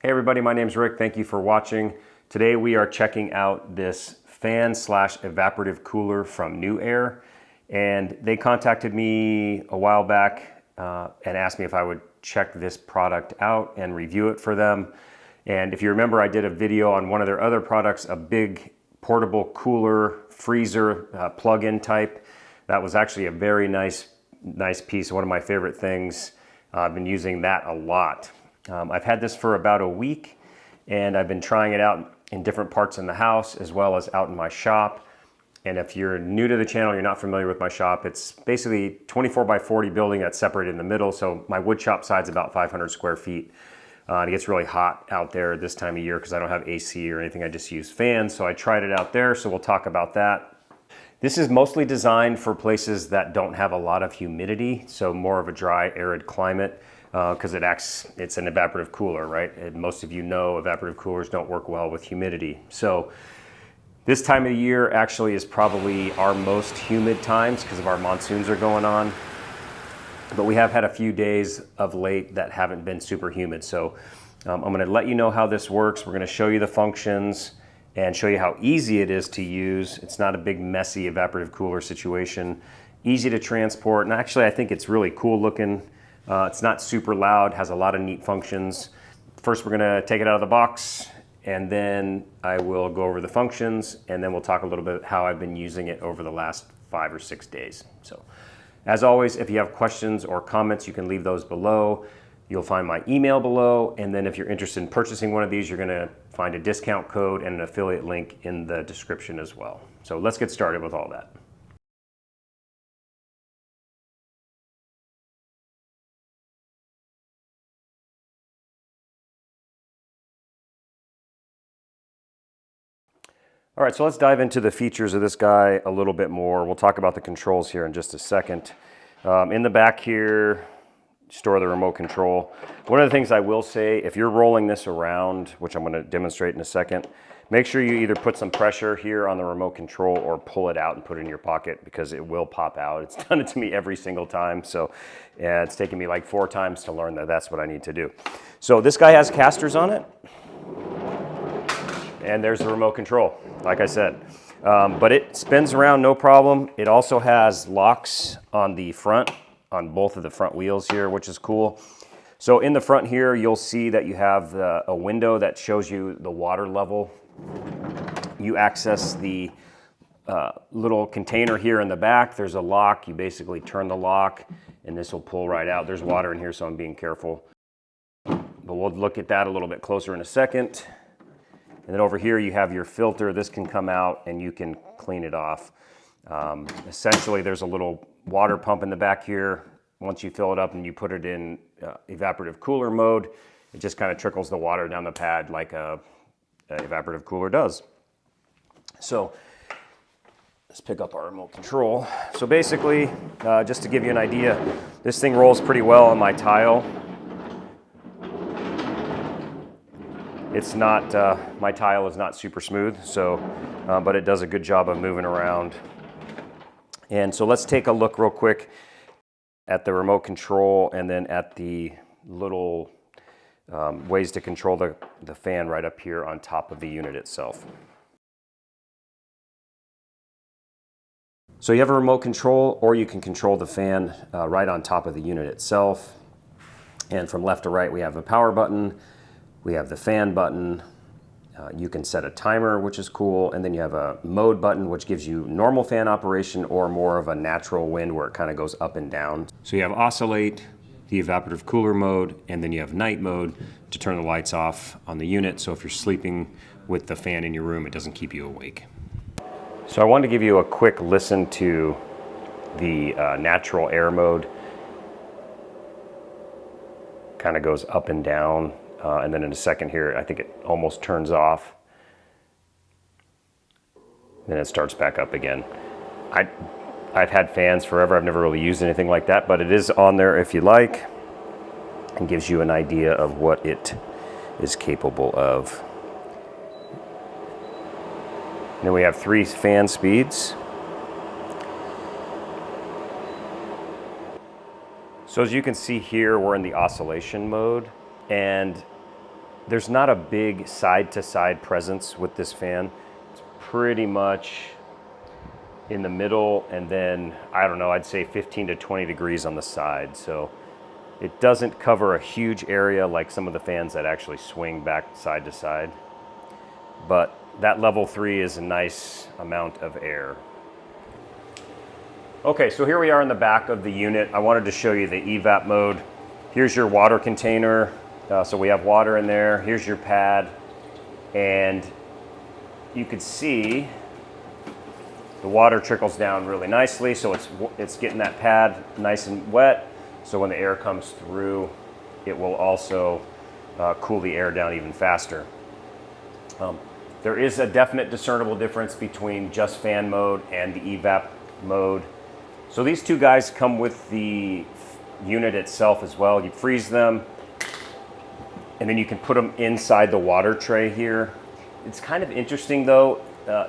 Hey everybody, my name's Rick. Thank you for watching. Today we are checking out this fan slash evaporative cooler from NewAir, and they contacted me a while back and asked me if I would check this product out and review it for them. And if you remember, I did a video on one of their other products, a big portable cooler freezer plug-in type. That was actually a very nice piece, one of my favorite things. I've been using that a lot. I've had this for about a week, and I've been trying it out in different parts in the house as well as out in my shop. And if you're new to the channel, you're not familiar with my shop, it's basically 24 by 40 building that's separated in the middle. So my wood shop side's about 500 square feet. It gets really hot out there this time of year because I don't have AC or anything. I just use fans. So I tried it out there. So we'll talk about that. This is mostly designed for places that don't have a lot of humidity. So more of a dry, arid climate. Because it's an evaporative cooler, right? And most of you know evaporative coolers don't work well with humidity. So this time of the year actually is probably our most humid times because of our monsoons are going on. But we have had a few days of late that haven't been super humid. So I'm going to let you know how this works. We're going to show you the functions and show you how easy it is to use. It's not a big messy evaporative cooler situation. Easy to transport, and actually I think it's really cool looking. It's not super loud, has a lot of neat functions. First, we're gonna take it out of the box, and then I will go over the functions, and then we'll talk a little bit how I've been using it over the last 5 or 6 days. So, as always, if you have questions or comments, you can leave those below. You'll find my email below, and then if you're interested in purchasing one of these, you're gonna find a discount code and an affiliate link in the description as well. So let's get started with all that. All right, so let's dive into the features of this guy a little bit more. We'll talk about the controls here in just a second. In the back here, store the remote control. One of the things I will say, if you're rolling this around, which I'm gonna demonstrate in a second, make sure you either put some pressure here on the remote control or pull it out and put it in your pocket because it will pop out. It's done it to me every single time. So yeah, it's taken me like 4 times to learn that that's what I need to do. So this guy has casters on it. And there's the remote control, like I said. But it spins around no problem. It also has locks on the front, on both of the front wheels here, which is cool. So in the front here, you'll see that you have a window that shows you the water level. You access the little container here in the back. There's a lock. You basically turn the lock, and this will pull right out. There's water in here, so I'm being careful. But we'll look at that a little bit closer in a second. And then over here you have your filter. This can come out and you can clean it off. Essentially there's a little water pump in the back here. Once you fill it up and you put it in evaporative cooler mode, it just kind of trickles the water down the pad like a evaporative cooler does. So let's pick up our remote control. So basically, just to give you an idea, this thing rolls pretty well on my tile. It's not, my tile is not super smooth, so, but it does a good job of moving around. And so let's take a look real quick at the remote control and then at the little ways to control the fan right up here on top of the unit itself. So you have a remote control, or you can control the fan right on top of the unit itself. And from left to right, we have a power button. We have the fan button. You can set a timer, which is cool. And then you have a mode button, which gives you normal fan operation or more of a natural wind where it kind of goes up and down. So you have oscillate, the evaporative cooler mode, and then you have night mode to turn the lights off on the unit. So if you're sleeping with the fan in your room, it doesn't keep you awake. So I wanted to give you a quick listen to the natural air mode. Kind of goes up and down. And then in a second here, I think it almost turns off. Then it starts back up again. I've had fans forever. I've never really used anything like that, but it is on there if you like, and gives you an idea of what it is capable of. And then we have 3 fan speeds. So as you can see here, we're in the oscillation mode, and there's not a big side-to-side presence with this fan. It's pretty much in the middle, and then, I don't know, I'd say 15 to 20 degrees on the side. So it doesn't cover a huge area like some of the fans that actually swing back side to side. But that level 3 is a nice amount of air. Okay, so here we are in the back of the unit. I wanted to show you the evap mode. Here's your water container. So we have water in there. Here's your pad. And you could see the water trickles down really nicely. So it's getting that pad nice and wet. So when the air comes through, it will also cool the air down even faster. There is a definite discernible difference between just fan mode and the evap mode. So these two guys come with the unit itself as well. You freeze them, and then you can put them inside the water tray here. It's kind of interesting though,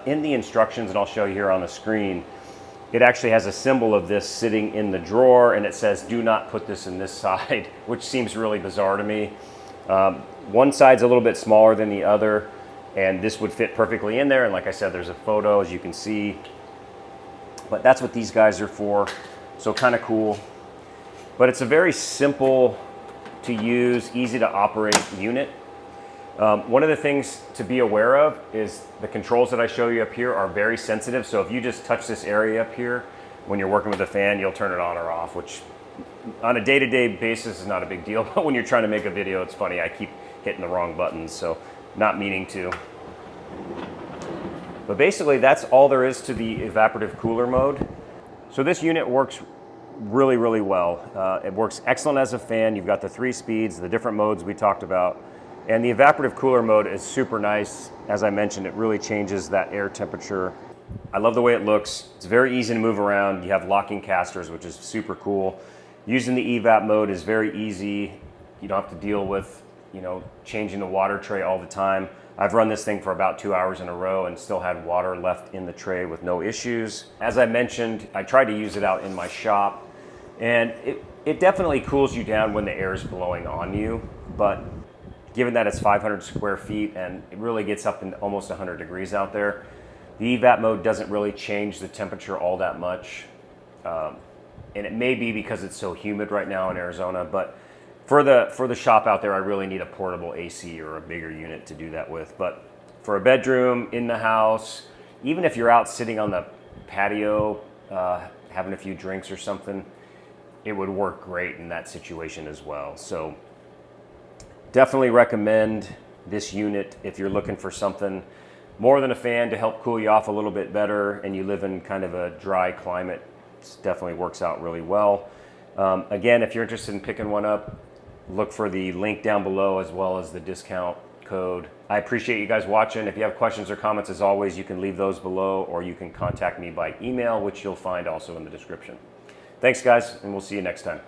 in the instructions, and I'll show you here on the screen, it actually has a symbol of this sitting in the drawer, and it says, do not put this in this side, which seems really bizarre to me. One side's a little bit smaller than the other, and this would fit perfectly in there. And like I said, there's a photo, as you can see. But that's what these guys are for, so kind of cool. But it's a very simple to use, easy to operate unit. One of the things to be aware of is the controls that I show you up here are very sensitive. So if you just touch this area up here, when you're working with the fan, you'll turn it on or off, which on a day-to-day basis is not a big deal. But when you're trying to make a video, it's funny, I keep hitting the wrong buttons, so not meaning to. But basically, that's all there is to the evaporative cooler mode. So this unit works really, really well. It works excellent as a fan. You've got the 3 speeds, the different modes we talked about. And the evaporative cooler mode is super nice. As I mentioned, it really changes that air temperature. I love the way it looks. It's very easy to move around. You have locking casters, which is super cool. Using the evap mode is very easy. You don't have to deal with, changing the water tray all the time. I've run this thing for about 2 hours in a row and still had water left in the tray with no issues. As I mentioned, I tried to use it out in my shop, and it definitely cools you down when the air is blowing on you, but given that it's 500 square feet and it really gets up in almost 100 degrees out there, the evap mode doesn't really change the temperature all that much. And it may be because it's so humid right now in Arizona, but for the shop out there, I really need a portable AC or a bigger unit to do that with. But for a bedroom, in the house, even if you're out sitting on the patio, having a few drinks or something, it would work great in that situation as well. So definitely recommend this unit if you're looking for something more than a fan to help cool you off a little bit better and you live in kind of a dry climate. It definitely works out really well. Again, if you're interested in picking one up, look for the link down below as well as the discount code. I appreciate you guys watching. If you have questions or comments, as always, you can leave those below, or you can contact me by email, which you'll find also in the description. Thanks, guys, and we'll see you next time.